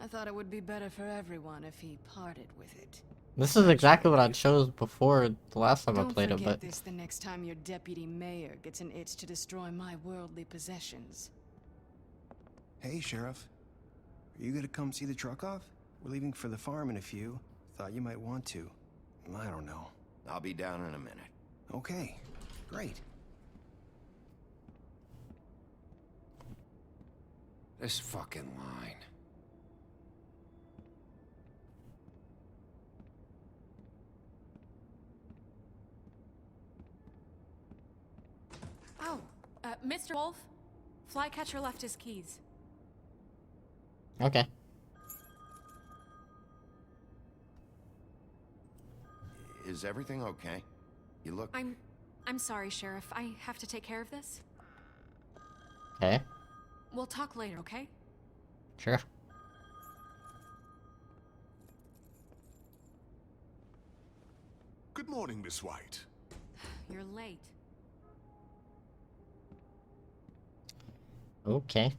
I thought it would be better for everyone if he parted with it. This is exactly what I chose before the last time I played it, Don't but forget this the next time your deputy mayor gets an itch to destroy my worldly possessions. Hey, Sheriff. Are you gonna come see the truck off? We're leaving for the farm in a few. Thought you might want to. I don't know. I'll be down in a minute. Okay, great. This fucking line. Oh, Mr. Wolf? Flycatcher left his keys. okay. Is everything okay? You look... I'm sorry, Sheriff. I have to take care of this. Okay. We'll talk later, okay? Sure. Good morning, Miss White. You're late. Okay.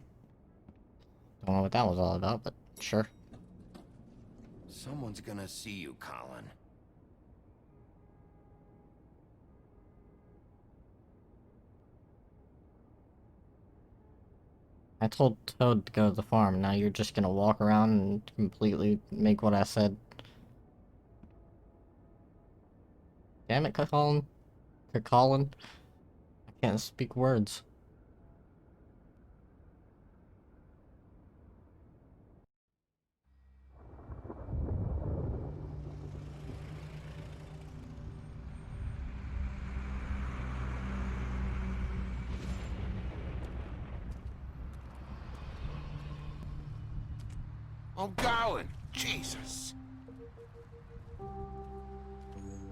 Don't know what that was all about, but sure. Someone's gonna see you, Colin. I told Toad to go to the farm. Now you're just gonna walk around and completely make what I said. Damn it, Colin. Colin. I can't speak words. I'm going. Jesus.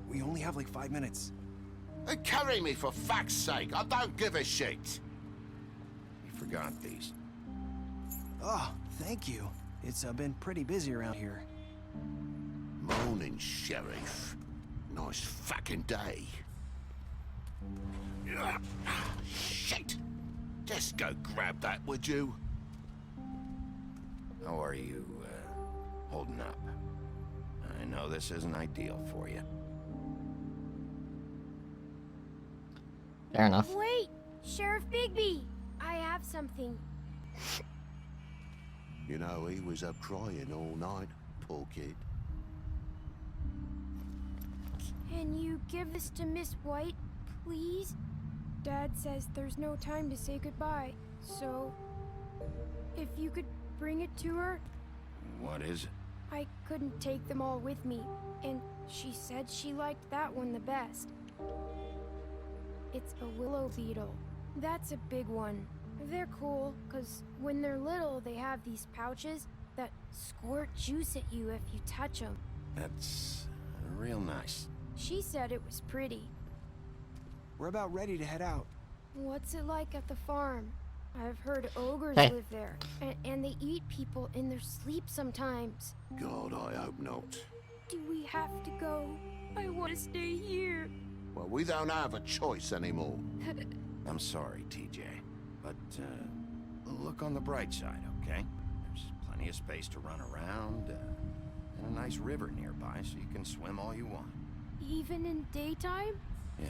We only have like 5 minutes. Hey, carry me for fuck's sake. I don't give a shit. You forgot these. Oh, thank you. It's been pretty busy around here. Morning, Sheriff. Nice fucking day. Shit. Just go grab that, would you? How are you, holding up? I know this isn't ideal for you. Fair enough. Wait! Sheriff Bigby! I have something. You know, he was up crying all night, poor kid. Can you give this to Miss White, please? Dad says there's no time to say goodbye, so... if you could bring it to her? What is it? I couldn't take them all with me, and she said she liked that one the best. It's a willow beetle. That's a big one. They're cool, because when they're little, they have these pouches that squirt juice at you if you touch them. That's real nice. She said it was pretty. We're about ready to head out. What's it like at the farm? I've heard ogres Hey. live there, and they eat people in their sleep sometimes. God, I hope not. Do we have to go? I want to stay here. Well, we don't have a choice anymore. I'm sorry, TJ, but look on the bright side, okay? There's plenty of space to run around, and a nice river nearby, so you can swim all you want. Even in daytime? Yeah,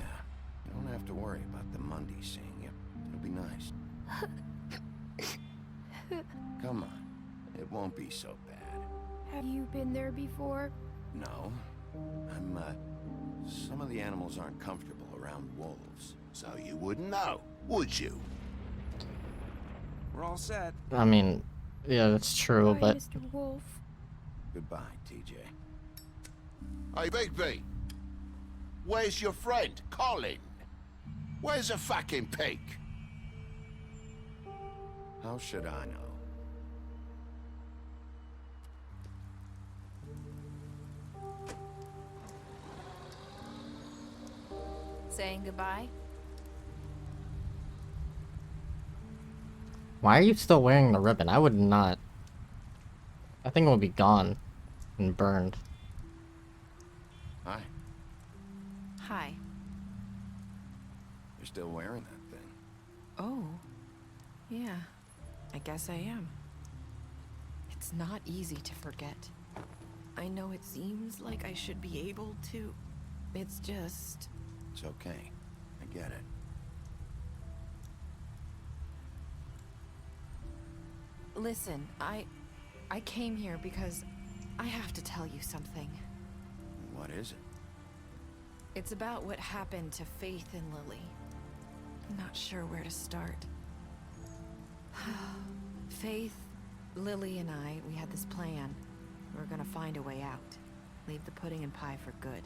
you don't have to worry about the Monday seeing you. It'll be nice. Come on, it won't be so bad. Have you been there before? No, some of the animals aren't comfortable around wolves. So you wouldn't know, would you? We're all set. I mean, yeah, that's true, Bye, but... Mr. Wolf. Goodbye, TJ. Hey, Bigby. Where's your friend, Colin? Where's the fucking pig? How should I know? Saying goodbye? Why are you still wearing the ribbon? I would not. I think it will be gone and burned. Hi. Hi. You're still wearing that thing. Oh. Yeah. I guess I am. It's not easy to forget. I know it seems like I should be able to. It's just... It's okay. I get it. Listen, I came here because I have to tell you something. What is it? It's about what happened to Faith and Lily. I'm not sure where to start. Faith, Lily, and I, we had this plan. We were gonna find a way out. Leave the pudding and pie for good.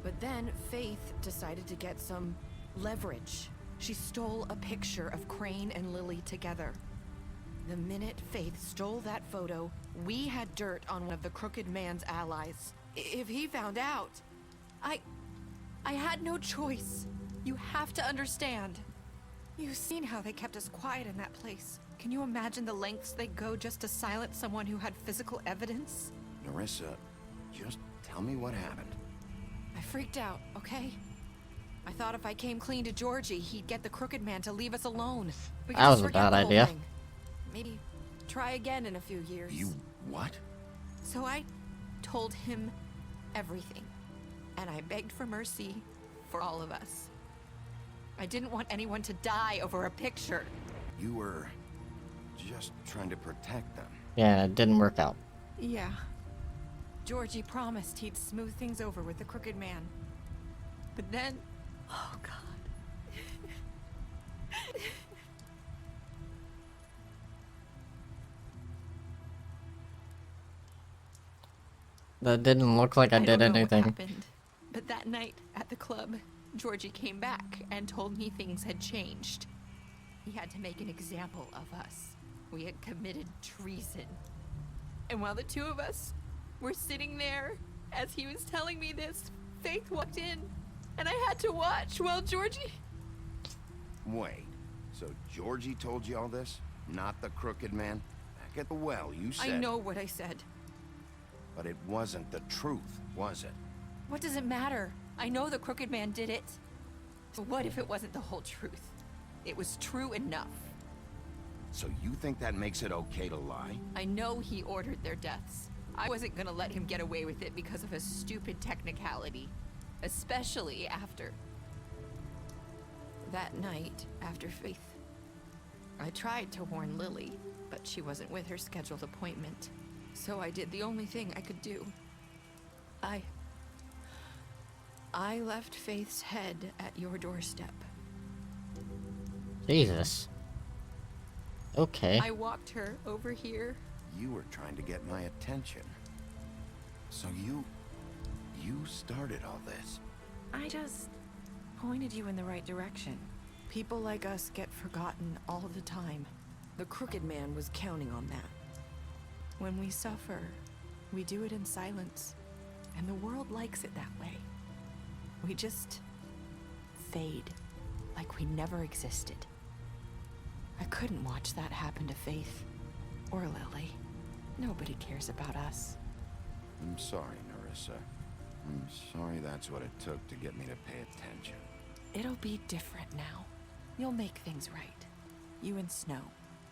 But then Faith decided to get some leverage. She stole a picture of Crane and Lily together. The minute Faith stole that photo, we had dirt on one of the Crooked Man's allies. If he found out, I had no choice. You have to understand. You've seen how they kept us quiet in that place. Can you imagine the lengths they go just to silence someone who had physical evidence? Nerissa, just tell me what happened. I freaked out, okay? I thought if I came clean to Georgie, he'd get the Crooked Man to leave us alone. We could That was just a forget bad the whole idea. thing. Maybe try again in a few years. You what? So I told him everything. And I begged for mercy for all of us. I didn't want anyone to die over a picture. You were just trying to protect them. Yeah, it didn't work out. Yeah. Georgie promised he'd smooth things over with the Crooked Man. But then... Oh, God. That didn't look like I did don't know anything. what happened, but that night at the club, Georgie came back and told me things had changed. He had to make an example of us. We had committed treason. And while the two of us were sitting there, as he was telling me this, Faith walked in, and I had to watch while Georgie... Wait, so Georgie told you all this? Not the Crooked Man? Back at the well, you said... I know what I said. But it wasn't the truth, was it? What does it matter? I know the Crooked Man did it. But what if it wasn't the whole truth? It was true enough. So you think that makes it okay to lie? I know he ordered their deaths. I wasn't gonna let him get away with it because of a stupid technicality. Especially after... that night, after Faith. I tried to warn Lily, but she wasn't with her scheduled appointment. So I did the only thing I could do. I left Faith's head at your doorstep. Jesus. Okay. I walked her over here. You were trying to get my attention. So you started all this. I just pointed you in the right direction. People like us get forgotten all the time. The Crooked Man was counting on that. When we suffer, we do it in silence, and the world likes it that way. We just fade, like we never existed. I couldn't watch that happen to Faith, or Lily. Nobody cares about us. I'm sorry, Nerissa. I'm sorry that's what it took to get me to pay attention. It'll be different now. You'll make things right. You and Snow.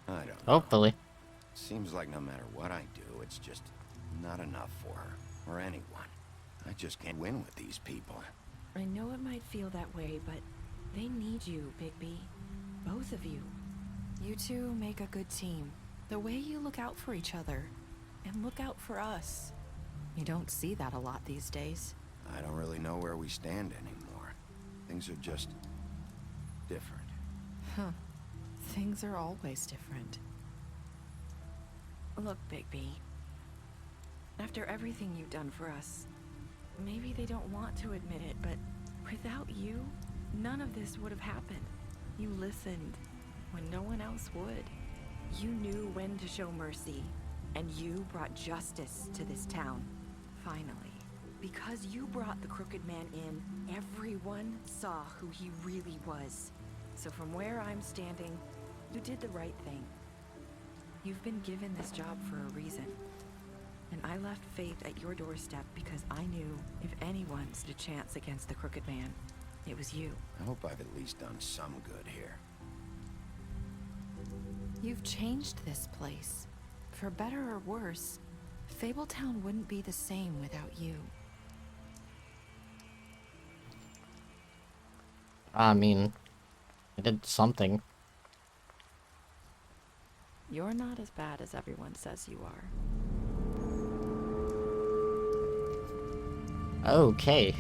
I don't know. Hopefully. Seems like no matter what I do, it's just not enough for her, or anyone. I just can't win with these people. I know it might feel that way, but they need you, Bigby. Both of you. You two make a good team. The way you look out for each other, and look out for us. You don't see that a lot these days. I don't really know where we stand anymore. Things are just different. Huh. Things are always different. Look, Bigby. After everything you've done for us, maybe they don't want to admit it, but without you, none of this would have happened. You listened when no one else would. You knew when to show mercy, and you brought justice to this town. Finally. Because you brought the Crooked Man in, everyone saw who he really was. So from where I'm standing, you did the right thing. You've been given this job for a reason. And I left Faith at your doorstep because I knew if anyone stood a chance against the Crooked Man, it was you. I hope I've at least done some good here. You've changed this place. For better or worse, Fabletown wouldn't be the same without you. I mean, I did something. You're not as bad as everyone says you are. Okay.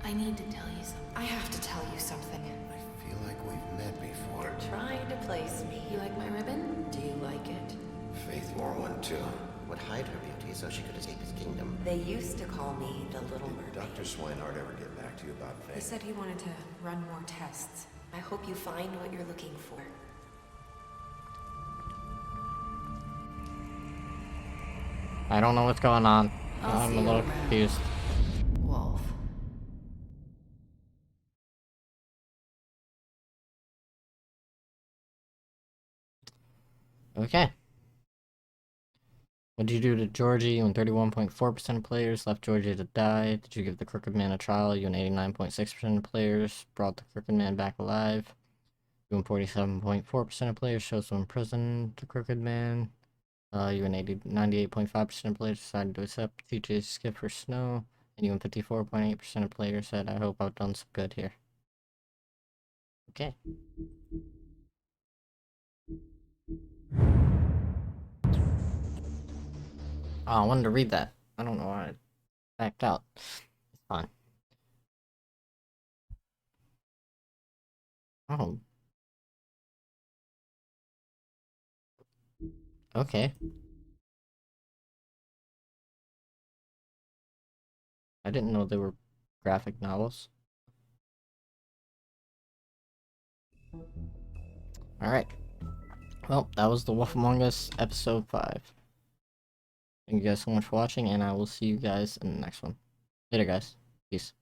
I need to tell you something. I have to tell you something. I feel like we've met before. You're trying to place me. You like my ribbon? Do you like it? Faith wore one too. Would hide her beauty so she could escape his kingdom. They used to call me the Little Mermaid. Dr. Swinehart ever get back to you about Faith? He said he wanted to run more tests. I hope you find what you're looking for. I don't know what's going on. I'll I'm see a you little around. confused. Wolf. Okay. What did you do to Georgie when 31.4% of players left Georgie to die? Did you give the Crooked Man a trial? You and 89.6% of players brought the Crooked Man back alive. You and 47.4% of players chose to imprison the Crooked Man. You and 98.5% of players decided to accept TJ's gift for Snow. And you and 54.8% of players said, I hope I've done some good here. Okay. Oh, I wanted to read that. I don't know why I backed out. It's fine. Oh. Okay. I didn't know they were graphic novels. Alright. Well, that was The Wolf Among Us, episode 5. Thank you guys so much for watching, and I will see you guys in the next one. Later, guys. Peace.